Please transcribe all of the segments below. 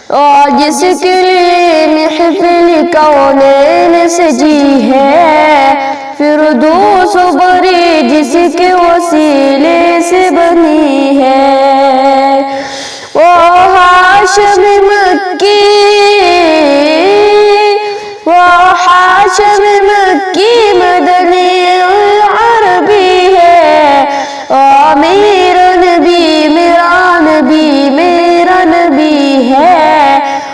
اور جس کے لیے محفل کونین سجی ہے، فردوس و بری جس کے وسیلے سے بنی ہے، وہ ہاشم مکی، وہ ہاشم مکی مدنی عربی ہے، اور میرا نبی میرا نبی میرا نبی ہے،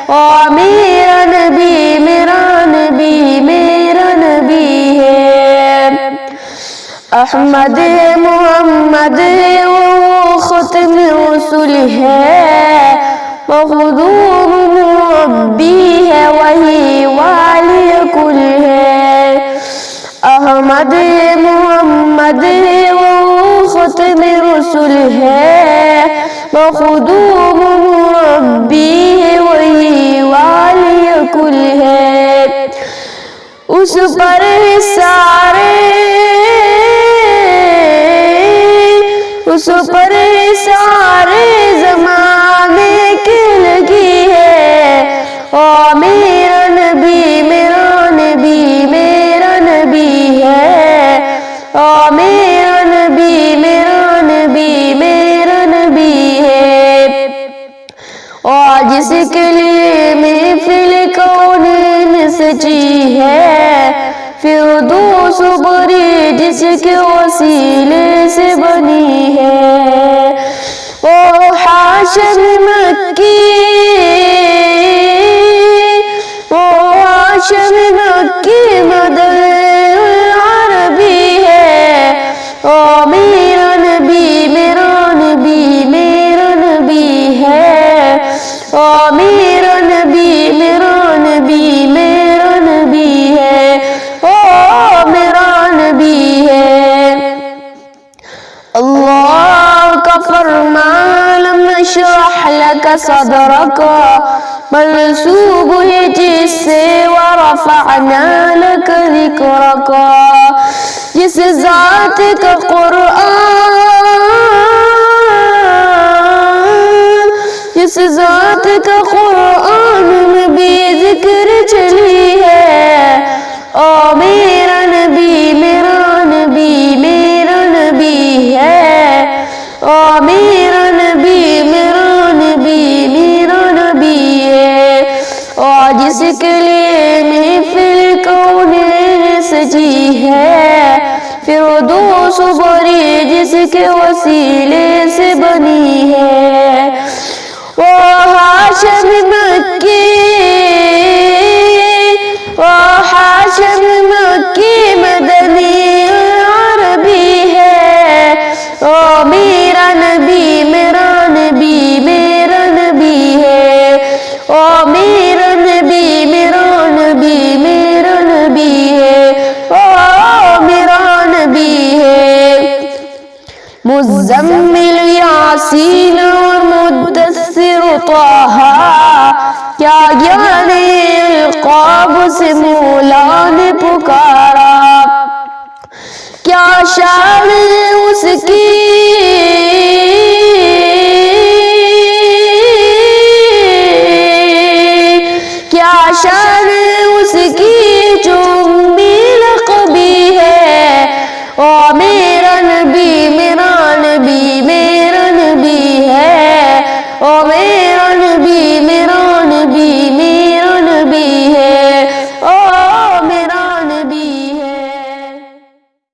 اور میرا نبی میرا نبی میرا نبی ہے۔ احمد محمد وہ ختم رسول ہے، مخدوم مربی ہے، وہی والی کل ہے۔ احمد محمد وہ ختم رسول ہے، مخدوم مربی ہے، وہی والی کل ہے۔ اس پر سارے زمانے کی لگی ہے، اور میرا نبی میرا نبی میرا نبی ہے، اور میرا نبی میرا نبی میرا نبی ہے۔ اور جس کے لیے محفل کونین سجی ہے، فردوس و بری جس کے وسیلے سے بنی ہے، وہ ہاشم مکی، وہ ہاشم مکی مدنی عربی ہے، اور میرا نبی میرا نبی میرا نبی ہے، اور میرا نبی میرا نبی میرا نبی ہے، اور میرا نبی ہے۔ اللہ کا فرمان لم نشرح لك صدرك منسوب ہے جس سے، ورفعنا لك ذکرك، جس ذات کا قرآن میں بھی ذکر چلی ہے، اور میرا نبی میرا نبی میرا نبی ہے، اور میرا نبی میرا نبی میرا نبی ہے۔ اور جس کے لیے محفل کونین سجی ہے، فردوس و بری جس کے وسیلے سے بنی ہے، وہ ہاشم مکی، وہ ہاشم مکی مدنی عربی ہے، اور میرا نبی میرا نبی میرا نبی ہے، اور میرا نبی میرا نبی میرا نبی ہے، اور میرا نبی ہے۔ مزمل یاسین اور مدثر طہ، کیا گیان القاب سے مولا نے پکارا، کیا شان اس کی، کیا شان